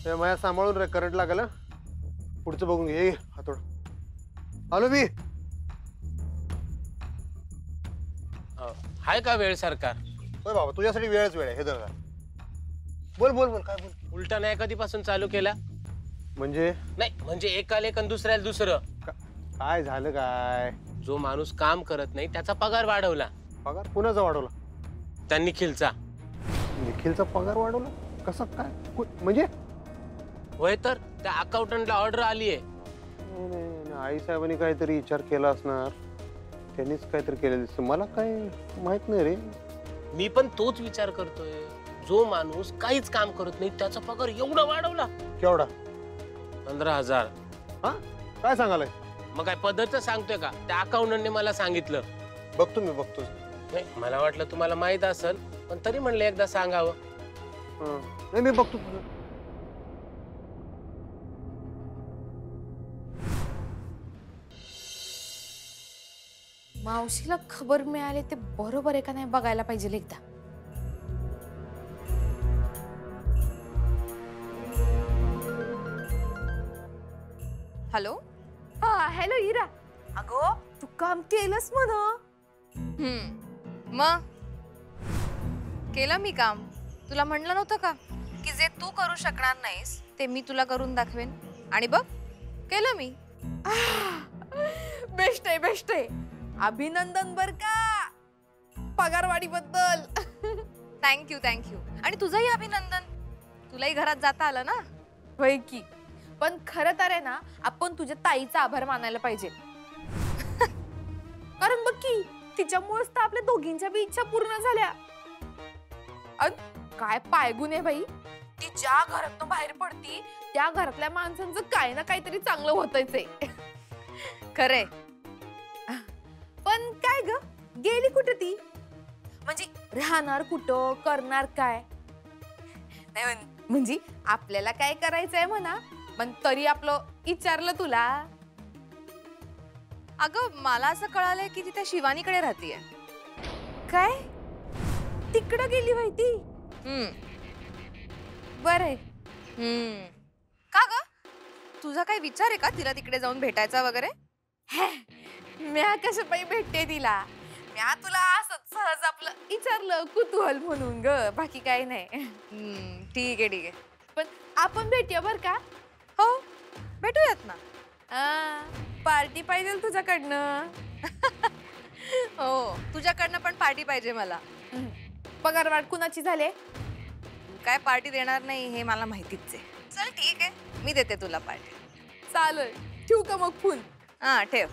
माझ्या सांभाळून रे, करंट लागला. पुढचं बघून घे. हातोड आलो मी. हाय का वेळ सरकार? होय बाबा, तुझ्यासाठी वेळच वेळ आहे. हे धर. बोल बोल बोल, काय बोल. उलटा नाही कधीपासून चालू केला? म्हणजे नाही म्हणजे एकाला एक आणि दुसऱ्याला दुसरं. काय झालं काय? जो माणूस काम करत नाही त्याचा पगार वाढवला. पगार कुणाचा वाढवला? त्या निखिलचा. निखिलचा पगार वाढवला? कसं काय? म्हणजे होय तर त्या अकाउंटंटला ऑर्डर आली आहे. आई साहेबांनी काहीतरी विचार केला असणार. त्यांनीच काहीतरी केलेलं दिसतं. मला काय माहित नाही रे. मी पण तोच विचार करतोय. जो माणूस काहीच काम करत नाही त्याचा पगार एवढा वाढवला. केवढा? 15,000. हा, काय सांगालाय? मग काय पद्धत सांगतोय का? त्या अकाउंटंटने मला सांगितलं. बघतो मी, बघतो. नाही मला वाटलं तुम्हाला माहित असेल, पण तरी म्हणलं एकदा सांगावं. नाही मी बघतो. मावशीला खबर मिळाली ते बरोबर आहे का नाही बघायला पाहिजे एकदा. हॅलो. हा हॅलो इरा. अगो तू काम केलंस म्हणा. मग केलं मी काम. तुला म्हणलं नव्हतं का की जे तू करू शकणार नाहीस ते मी तुला करून दाखवेन. आणि बघ केलं मी. बेस्ट आहे बेस्ट आहे. अभिनंदन बर का पगारवाढी बद्दल. Thank you thank you. आणि तुझंही अभिनंदन. तुलाही घरात जाता आलं ना. होय की. पण खरं तर आहे ना, आपण तुझ्या ताईचा आभार मानायला पाहिजे. कारण बघ की तिच्यामुळेच तर आपल्या दोघींच्या बी इच्छा पूर्ण झाल्या. काय पायगुण आहे बाई. ती ज्या घरातून बाहेर पडती त्या घरातल्या माणसांचं काय ना काहीतरी चांगलं होतच आहे. खरे. पण काय ग गेली कुठे ती? म्हणजे राहणार कुठं, करणार काय? नाही म्हणजे आपल्याला काय करायचंय म्हणा, पण तरी आपलं विचारलं तुला. अगं मला असं कळालंय की ती त्या शिवानीकडे राहतीये. काय? तिकडं गेली माहिती? बरं. का ग तुझा काही विचार आहे का तिला तिकडे जाऊन भेटायचा वगैरे? म्या कसं पाई भेटते तिला. म्या तुला असंच सहज आपलं विचारलं कुतूहल म्हणून ग, बाकी काही नाही. ठीक आहे ठीक आहे. पण आपण भेटूया बर का? हो भेटूयात ना. पार्टी पाहिजे तुझ्याकडनं. हो तुझ्याकडनं पण पार्टी पाहिजे मला. पगारवाढ कुणाची झाले? काय पार्टी देणार नाही हे मला माहितीच आहे. चल ठीक आहे मी देते तुला पार्टी. चालेल. ठेवू का मग फोन? हा ठेव.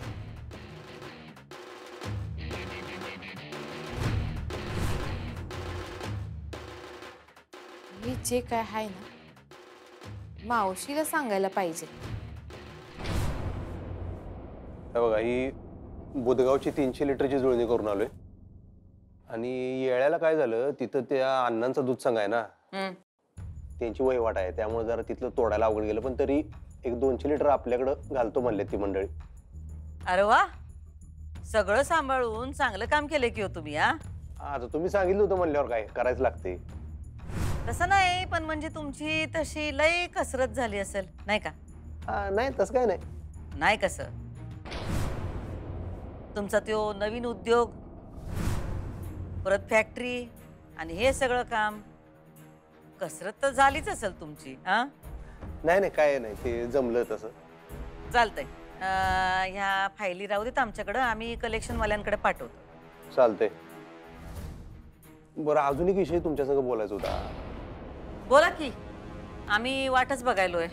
मी जे काय आहे ना मावशीला सांगायला पाहिजे. बघा ही बुधगावची 300 लिटरची जुळणी करून आलोय. आणि येळ्याला काय झालं, तिथं त्या अण्णांचा दूध संघ आहे ना, त्यांची वहिवाट आहे, त्यामुळे जरा तिथलं तोडायला अवघड गेलं. पण तरी एक 200 लिटर आपल्याकडं घालतो म्हणले ती मंडळी. अरे वा, सगळं सांभाळून चांगलं काम केलं की हो तुम्ही. आता तुम्ही सांगितलं होतं म्हणल्यावर काय करायचं लागते. तसं नाही, पण म्हणजे तुमची तशी लय कसरत झाली असेल नाही का? नाही तसं काय नाही. नाही कसं, तुमचा तो नवीन उद्योग, परत फॅक्टरी आणि हे सगळं काम, कसरत तर झालीच असेल तुमची. नाही नाही काय नाही, ते जमलं तसं. चालतंय. ह्या फायली राहू देत आमच्याकडं, आम्ही कलेक्शनवाल्यांकडे पाठवतो. चालतंय. बरं अजून एक विषय तुमच्या संग बोलायचा होता. बोला की, आम्ही वाटच बघायलोय.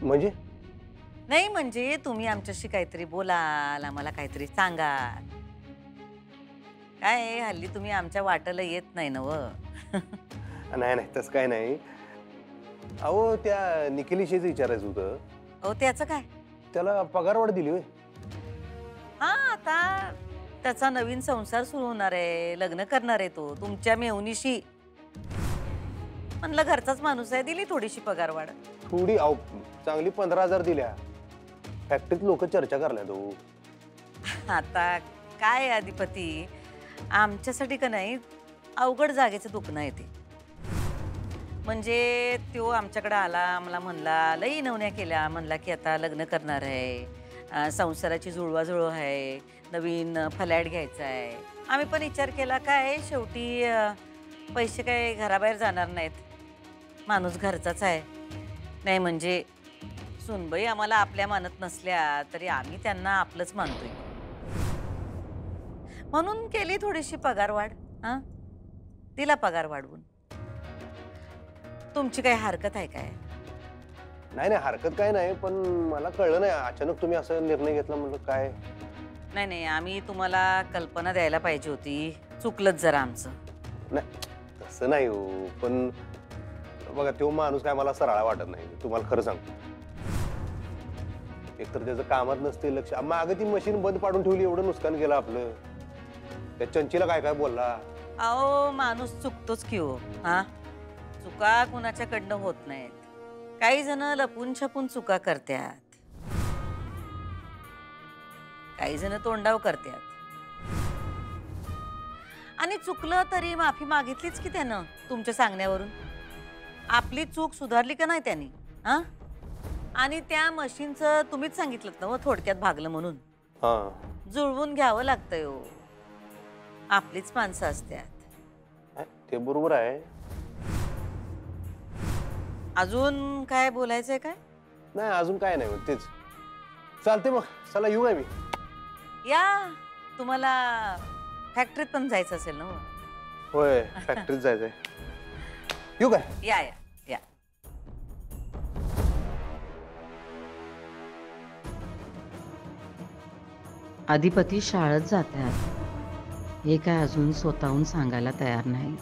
म्हणजे? नाही म्हणजे तुम्ही आमच्याशी काहीतरी बोलाल, आम्हाला काहीतरी सांगा. काय हल्ली तुम्ही आमच्या वाटेला येत नाही ना व. नाही नाही तसं काय नाही. अहो त्या निखिलीशीच विचारायचं होतं. अहो त्याचं काय? त्याला पगारवाढ दिली होय? हा, आता त्याचा नवीन संसार सुरू होणार आहे, लग्न करणार आहे तो तुमच्या मेहुनीशी. म्हणलं घरचाच माणूस आहे, दिली थोडीशी पगारवाढ. थोडी? अहो चांगली 15,000 दिल्या. फॅक्टरीत लोक चर्चा करल्या तो. आता काय अधिपती, आमच्यासाठी का नाही अवघड जागेचं दुखणं आहे ते. म्हणजे तो आमच्याकडे आला, मला म्हणला, लई नवण्या केल्या, म्हणला की आता लग्न करणार आहे, संसाराची जुळवाजुळव आहे, नवीन फ्लॅट घ्यायचा आहे. आम्ही पण विचार केला, काय शेवटी पैसे काय घराबाहेर जाणार नाहीत, माणूस घरचाच आहे. नाही म्हणजे सुनबाई आम्हाला आपल्या मानत नसल्या तरी आम्ही त्यांना आपलंच मानतोय, म्हणून केली थोडीशी पगारवाढ. हां, दिला पगार वाढवून. तुमची काही हरकत आहे काय? नाही नाही, हरकत काय नाही, पण मला कळलं नाही अचानक तुम्ही असं निर्णय घेतला. म्हणलं काय. नाही नाही, आम्ही तुम्हाला कल्पना द्यायला पाहिजे होती, चुकलंच जरा आमचं. नाही तसं नाही हो, पण बघा तो माणूस काय मला सरळा वाटत नाही, तुम्हाला खरं सांगतो. एकतर त्याचं कामात नसते लक्ष. मागं ती मशीन बंद पाडून ठेवली, एवढं नुकसान केलं आपलं. त्या चंचीला काय काय बोलला. अहो माणूस चुकतोच की हो. हा, चुका कुणाच्याकडनं होत नाहीत, काही जण लपून छपून चुका करतात, काही जण तोंडाव करतात. आणि चुकलं तरी माफी मागितलीच की त्यानं तुमच्या सांगण्यावरून. आपली चूक सुधारली का नाही त्यांनी? हा, आणि त्या मशीनचं तुम्हीच सांगितलं ना थोडक्यात भागलं म्हणून. जुळवून घ्यावं लागतंय हो, आपलीच माणसं असतात. ते बरोबर आहे. अजून काय बोलायचंय काय? नाही अजून काय नाही, तेच चालते. मग चला येऊ काय मी. या, तुम्हाला फॅक्टरीत पण जायचं असेल ना? होय, फॅक्टरीत जायचंय. येऊ काय? या या या. अधिपती शाळेत जातात, हे काय अजून स्वतःहून सांगायला तयार नाहीत.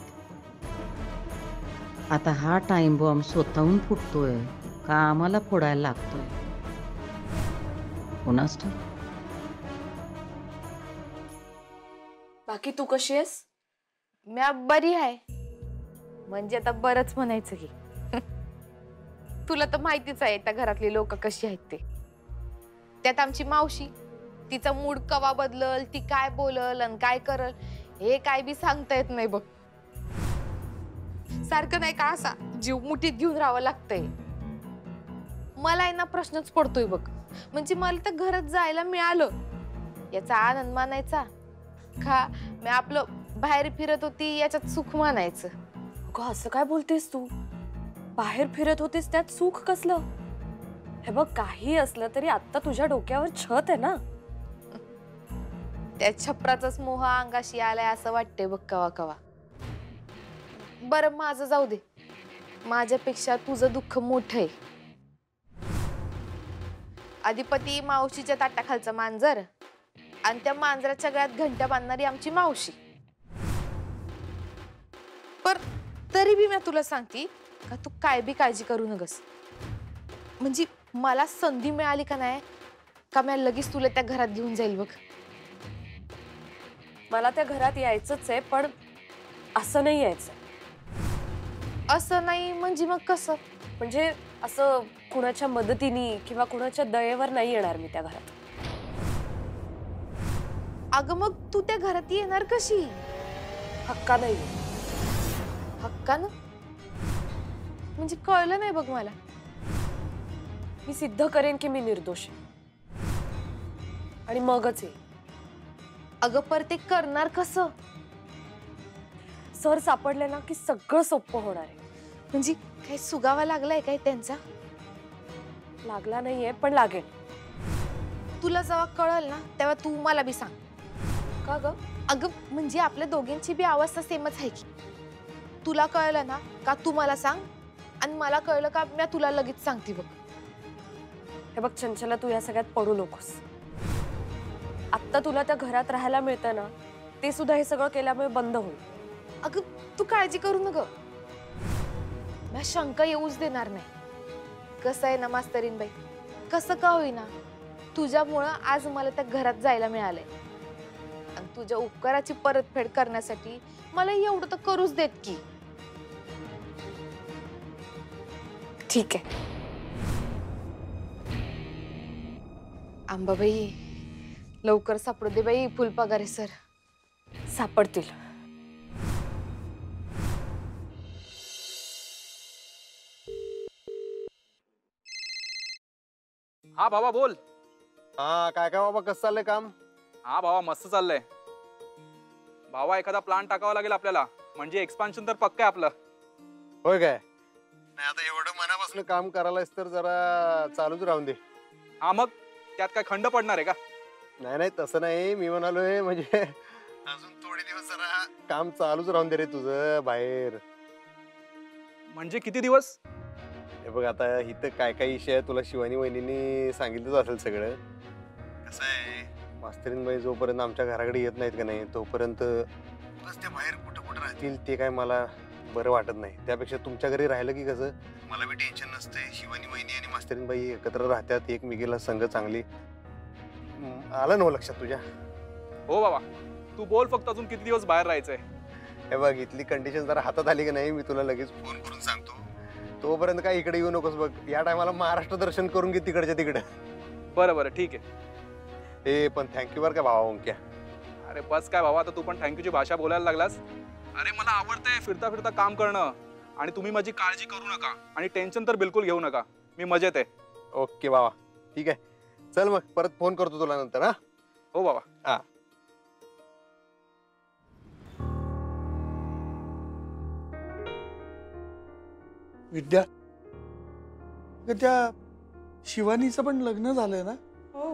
आता हा टाइम बॉम्ब स्वतःहून फुटतोय का आम्हाला फोडायला लागतोय, कोणास ठाऊक. बाकी तू कशी आहेस? म्या बरी आहे, म्हणजे आता बरंच म्हणायचं की. तुला तर माहितीच आहे त्या घरातली लोक कशी आहेत ते. त्यात आमची मावशी, तिचा मूड कवा बदलल, ती काय बोलल आणि काय करल हे काय बी सांगता येत नाही बघ. सारखं नाही का असा जीव मुठीत घेऊन राहावं लागतंय. मला आहे ना प्रश्नच पडतोय बघ. म्हणजे मला तर घरात जायला मिळालं याचा आनंद मानायचा का मी आपलं बाहेर फिरत होती याच्यात सुख मानायचं? अगं असं काय बोलतेस तू? बाहेर फिरत होतीस त्यात सुख कसलं? हे बघ, काही असलं तरी आता तुझ्या डोक्यावर छत आहे ना. त्या छपराचाच मोह अंगाशी आलाय असं वाटतंय बघ कवा कवा. बरं माझं जाऊ दे, माझ्यापेक्षा तुझं दुःख मोठं आहे. अधिपती मावशीच्या ताटाखालचं मांजर आणि त्या मांजराच्या गळ्यात घंटा बांधणारी आमची मावशी. पर तरी बी मी तुला सांगते का तू काय बी काळजी करू नगस. म्हणजे मला संधी मिळाली का नाही का मी लगेच तुला त्या घरात घेऊन जाईल बघ. मला त्या घरात यायचंच आहे, पण असं नाही यायचं. असं नाही म्हणजे मग कसं? म्हणजे असं कुणाच्या मदतीने किंवा कुणाच्या दयेवर नाही येणार मी त्या घरात. अगं मग तू त्या घरात येणार कशी? हक्का नाही. हक्कानं? म्हणजे कळलं नाही बघ मला. मी सिद्ध करेन की मी निर्दोष आहे आणि मगच आहे. अगं पर ते करणार कसं? सर सापडले ना की सगळं सोपं होणार आहे. म्हणजे काही सुगावा लागलाय काय त्यांचा? लागला नाहीये पण लागेल. तुला जेव्हा कळल ना तेव्हा तू मला बी सांग. का ग? अगं म्हणजे आपल्या दोघांची बी अवस्था सेमच आहे की. तुला कळलं ना का तू मला सांग आणि मला कळलं का मी तुला लगेच सांगते बघ. हे बघ चंचला, तू या सगळ्यात पडू नकोस. आत्ता तुला त्या घरात राहायला मिळतं ना, ते सुद्धा हे सगळं केल्यामुळे बंद होईल. अगं तू काळजी करू नका, मी शंका येऊच देणार नाही. कसं आहे ना मास्तरीन बाई, कसं का होईना तुझ्यामुळं आज मला त्या घरात जायला मिळालंय. आणि तुझ्या उपकाराची परतफेड करण्यासाठी मला एवढं तर करूच देत की. ठीक आहे. आंबाबाई लवकर सापडू दे बाई फुलपगारे सर. सापडतील. हा भावा बोल. हा काय काय बाबा, कसं चाललंय काम? हा भावा मस्त चाललंय. भावा एखादा प्लान टाकावा लागेल आपल्याला, म्हणजे एक्सपान्शन तर पक्क आहे आपलं. होय काय? नाही आता एवढं मनापासून काम करायलास तर जरा चालूच राहून दे. हा मग त्यात काय खंड पडणार आहे का? नाही नाही तसं नाही, मी म्हणालोय म्हणजे अजून थोडे दिवस जरा काम चालूच राहून दे रे तुझं बाहेर. म्हणजे किती दिवस? हे बघ आता इथं काय काय विषय आहे तुला शिवानी वहिनींनी सांगितलंच असेल सगळं. कसं आहे, मास्तरीनबाई जोपर्यंत आमच्या घराकडे येत नाहीत का नाही तोपर्यंत बस ते बाहेर कुठं कुठं राहतील ते काय मला बरं वाटत नाही. त्यापेक्षा तुमच्या घरी राहिलं की कसं मला बी टेन्शन नसतंय. शिवानी वहिनी आणि मास्तरीनबाई एकत्र राहतात, एकमेकीला संग चांगली. आलं नव लक्षात तुझ्या? हो बाबा तू बोल, फक्त अजून किती दिवस बाहेर राहायचंय? हे बघ इथली कंडिशन जरा हातात आली की नाही मी तुला लगेच फोन करून सांगतो. तोपर्यंत काय इकडे येऊ नकोस बघ. या टायमाला महाराष्ट्र दर्शन करून घे तिकडच्या तिकडे. बरं बरं ठीक आहे. ए पण थँक्यू बरं का भावा ओंक्या. अरे बस काय भावा, आता तू पण थँक्यूची भाषा बोलायला लागलास. अरे मला आवडतंय फिरता फिरता काम करणं, आणि तुम्ही माझी काळजी करू नका आणि टेन्शन तर बिलकुल घेऊ नका. मी मजेत आहे. ओके बाबा ठीक आहे. चल मग परत फोन करतो तुला नंतर. हा हो बाबा. हा विद्या, अगं त्या शिवानीचं पण लग्न झालंय ना? हो.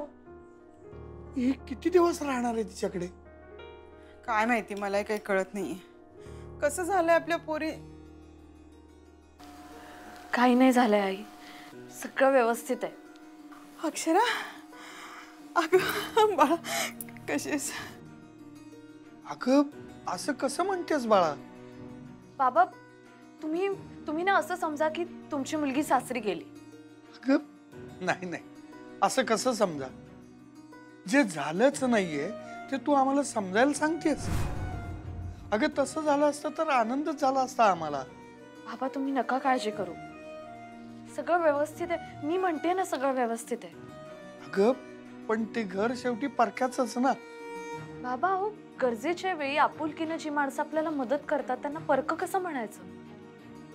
ही किती दिवस राहणार आहे तिच्याकडे? काय माहिती, मलाही काही कळत नाहीये. कसं झालंय आपल्या पोरी? काही नाही झालंय आई, सगळं व्यवस्थित आहे. अक्षरा, अगं बाळा कशीस? अगं असं कसं म्हणतेस बाळा? बाबा तुम्ही ना असं समजा की तुमची मुलगी सासरी गेली. अगं नाही नाही, असं कसं समजा? जे झालंच नाहीये ते तू आम्हाला समजायला सांगतेस. अगं तसं झालं असतं तर आनंदच झाला असता आम्हाला. बाबा तुम्ही नका काळजी करू, सगळं व्यवस्थित आहे. मी म्हणते ना सगळं व्यवस्थित आहे. अगं पण ते घर शेवटी परक्याचंच ना. बाबा अहो, गरजेच्या वेळी आपुलकीनं जी माणसं आपल्याला मदत करतात त्यांना परक कसं म्हणायचं?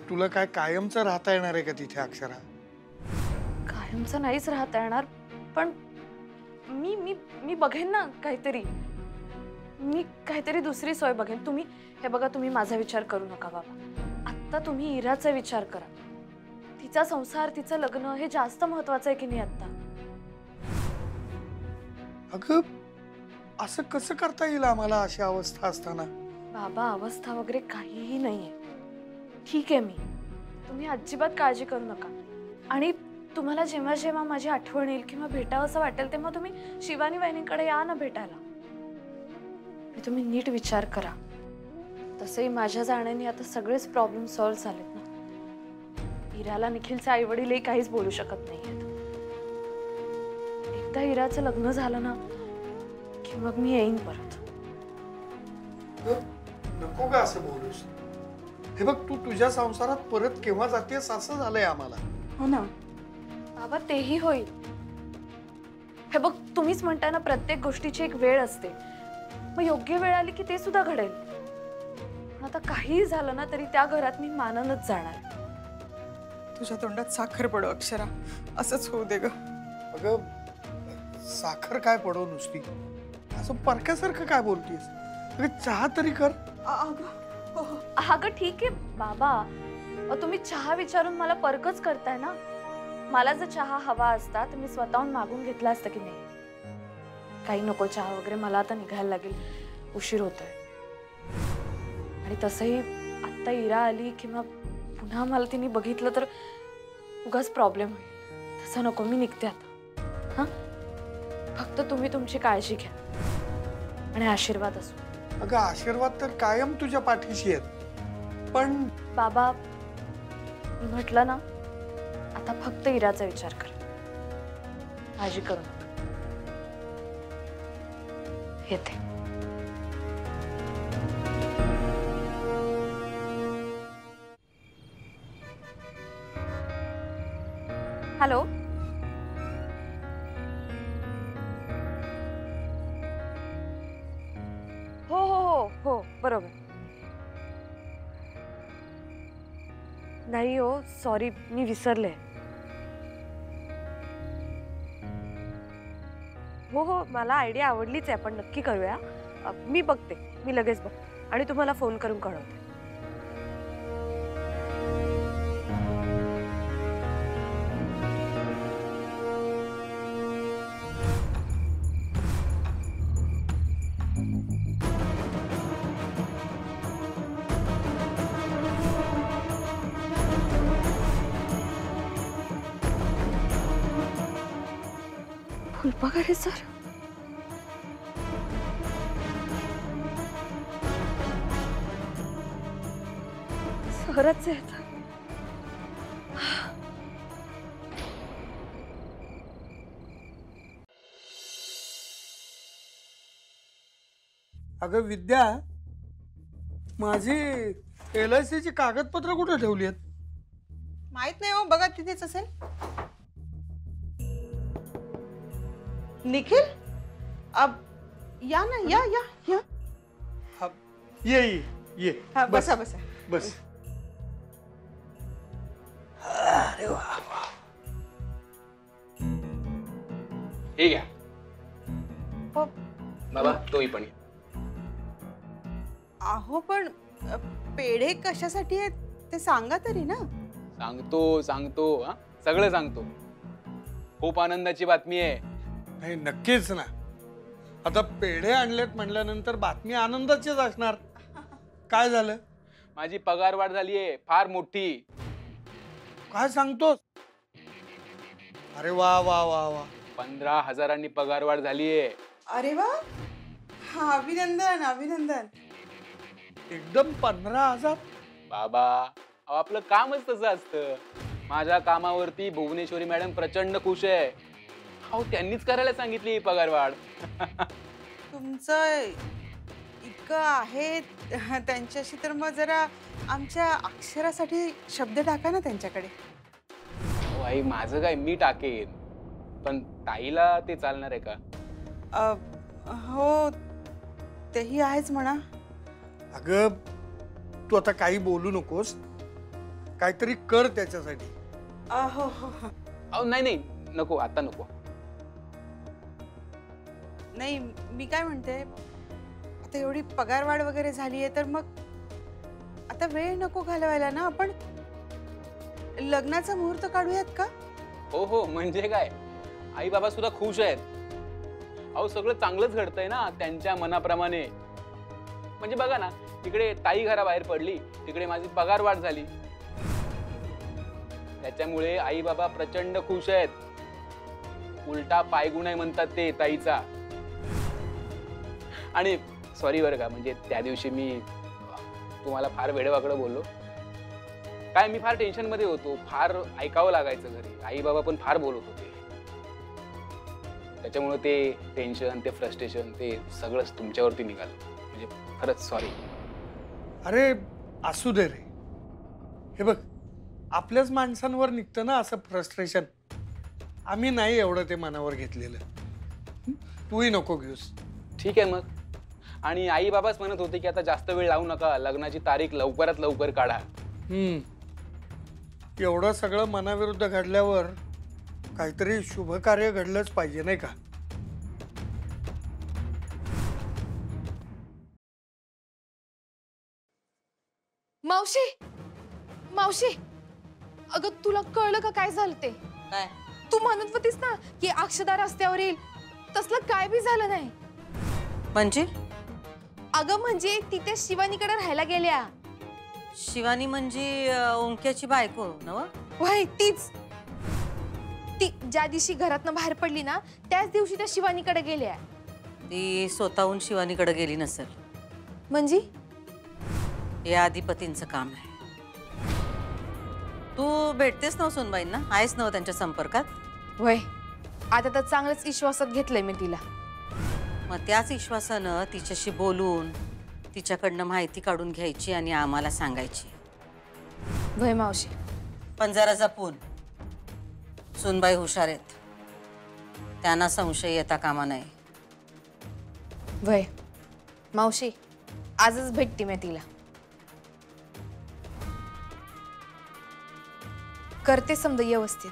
तुला काय कायमचं राहता येणार आहे का तिथे अक्षरा? कायमचं नाहीच राहता येणार, पण मी मी मी बघेन ना काहीतरी. मी काहीतरी दुसरी सोय बघेन. तुम्ही हे बघा, तुम्ही माझा विचार करू नका बाबा. आत्ता तुम्ही इराचा विचार करा. तिचा संसार, तिचं लग्न हे जास्त महत्वाचं आहे की नाही आत्ता? अगं असं कसं करता येईल आम्हाला अशी अवस्था असताना? बाबा अवस्था वगैरे काहीही नाहीये. ठीक आहे, तुम्ही अजिबात काळजी करू नका. आणि तुम्हाला जेव्हा जेव्हा माझी आठवण येईल किंवा भेटावं असं वाटेल तेव्हा तुम्ही शिवानी वहिनींकडे या ना भेटायला. तुम्ही नीट विचार करा. तसंही माझ्या जाण्याने आता सगळेच प्रॉब्लेम सॉल्व्ह झालेत ना. इराला निखिलचे आई वडीलही काहीच बोलू शकत नाहीयेत. एकदा इराचं लग्न झालं ना की मग मी येईन परत. नको का असं बोलूस? हे बघ तू तुझ्या संसारात परत केव्हा जातेस असं झालंय आम्हाला. हो ना बाबा, तेही होईल. हे बघ तुम्हीच म्हणता ना प्रत्येक गोष्टीची एक वेळ असते. मग योग्य वेळ आली की ते सुद्धा घडेल. पण आता काहीही झालं ना तरी त्या घरात मी मानूनच जाणार. तुझ्या तोंडात साखर पडो अक्षरा, असंच होऊ दे ग. अगं साखर काय पडव नुसती, असं परक्यासारखं काय बोलतीस? अगं चहा तरी कर. अगं ठीक आहे बाबा, तुम्ही चहा विचारून मला परकच करताय ना. मला जर चहा हवा असता तर मी स्वतःहून मागून घेतला असतं की नाही. काही नको चहा वगैरे, मला आता निघायला लागेल, उशीर होतोय. आणि तसंही आत्ता इरा आली किंवा पुन्हा मला तिने बघितलं तर उगाच प्रॉब्लेम होईल. तसं नको, मी निघते आता. हां, फक्त तुम्ही तुमची काळजी घ्या आणि आशीर्वाद असो. अगं आशीर्वाद तर कायम तुझ्या पाठीशी आहेत, पण बाबा मी म्हटलं ना, आता फक्त इराचा विचार करा. काळजी करू नका. येते. हॅलो, हो हो हो हो बरोबर. नाही हो, सॉरी, मी विसरले. हो हो, मला आयडिया आवडलीच आहे, आपण नक्की करूया. मी बघते, मी लगेच बघते आणि तुम्हाला फोन करून कळवते. फुलपाखरे सर, सरच आहेत. अगं विद्या, माझी LIC ची कागदपत्र कुठे ठेवली आहेत? माहित नाही हो, बघा तिथेच असेल. निखिल, अब या ना, या या या. हा, ये ये ये. हा, बस बसा बसा. बस. अरे वा वा. हे घ्या हो. बाबा, तोही पण घ्या. अहो पण पेढे कशासाठी आहेत ते सांगा तरी ना. सांगतो हा, सगळं सांगतो. खूप आनंदाची बातमी आहे. नाही, नक्कीच ना. आता पेढे आणलेत म्हटल्यानंतर बातमी आनंदाचीच असणार. काय झालं? माझी पगारवाढ झाली आहे, फार मोठी. काय सांगतोस? अरे वा वा वा वा. 15,000 पगारवाढ झाली आहे. अरे वा, हा, अभिनंदन अभिनंदन. एकदम 15,000? बाबा, अहो, आपलं कामच तसं असतं. माझ्या कामावरती भुवनेश्वरी मॅडम प्रचंड खुश आहे. अहो, त्यांनीच करायला सांगितली ही पगारवाढ. तुमचं इतकं आहे त्यांच्याशी, तर मग जरा आमच्या अक्षरासाठी शब्द टाका ना त्यांच्याकडे. हो आई, माझं काय, मी टाकेन, पण ताईला ते चालणार आहे का? हो, तेही आहेच म्हणा. अगं, तू आता काही बोलू नकोस, काहीतरी कर त्याच्यासाठी. हो हो. अहो नाही, नको, आता नको. नाही, मी काय म्हणते, आता एवढी पगारवाढ वगैरे झाली आहे, तर मग आता वेळ नको घालवायला ना. आपण लग्नाचा मुहूर्त काढूयात का? हो, म्हणजे काय, आई बाबा सुद्धा खुश आहेत. अहो, सगळं चांगलंच घडतंय ना त्यांच्या मनाप्रमाणे. म्हणजे बघा ना, तिकडे ताई घराबाहेर पडली, तिकडे माझी पगारवाढ झाली. त्याच्यामुळे आई बाबा प्रचंड खुश आहेत. उलटा पायगुण आहे म्हणतात ते ताईचा. आणि सॉरी बरं का, म्हणजे त्या दिवशी मी तुम्हाला फार वेडेवाकडं बोललो. काय, मी फार टेन्शन मध्ये होतो, फार ऐकावं लागायचं घरी. आई बाबा पण फार बोलत होते. त्याच्यामुळे ते टेन्शन, ते फ्रस्ट्रेशन, ते सगळंच तुमच्यावरती निघालं. म्हणजे खरंच सॉरी. अरे असू दे रे. हे बघ, आपल्याच माणसांवर निघतं ना असं फ्रस्ट्रेशन. आम्ही नाही एवढं ते मनावर घेतलेलं. तूही नको घेऊस. ठीक आहे मग. आणि आई बाबाच म्हणत होते की आता जास्त वेळ लावू नका, लग्नाची तारीख लवकरात लवकर काढा. एवढं सगळं मनाविरुद्ध घडल्यावर काहीतरी शुभ कार्य घडलंच पाहिजे, नाही का? मावशी, मावशी, अगं तुला कळलं का काय झालं ते? काय? तू म्हणत होतीस ना की अक्षदा रस्त्यावर येईल, तसलं काय बी झालं नाही. म्हणजे? अगं म्हणजे तिथे शिवानीकडे राहायला गेल्या. शिवानी म्हणजे ओंक्याची बायको नव? वय तीच. ती ज्या दिवशी घरातनं बाहेर पडली ना, त्याच दिवशी त्या शिवानीकडे गेल्या. ती स्वतःहून शिवानीकडे गेली नसेल. म्हणजे? हे आदिपतींचं काम आहे. तू भेटतेस ना सुनबाईंना, आहेस ना त्यांच्या संपर्कात? वय, आता तर चांगलंच विश्वासात घेतलंय मी तिला. मग त्याच विश्वासानं तिच्याशी बोलून तिच्याकडनं माहिती काढून घ्यायची आणि आम्हाला सांगायची. वय मावशी. पण जरा जपून. सुनबाई हुशार आहेत, त्यांना संशय येता कामा नये. वय मावशी, आजच भेटते मी तिला. करते समजा व्यवस्थित.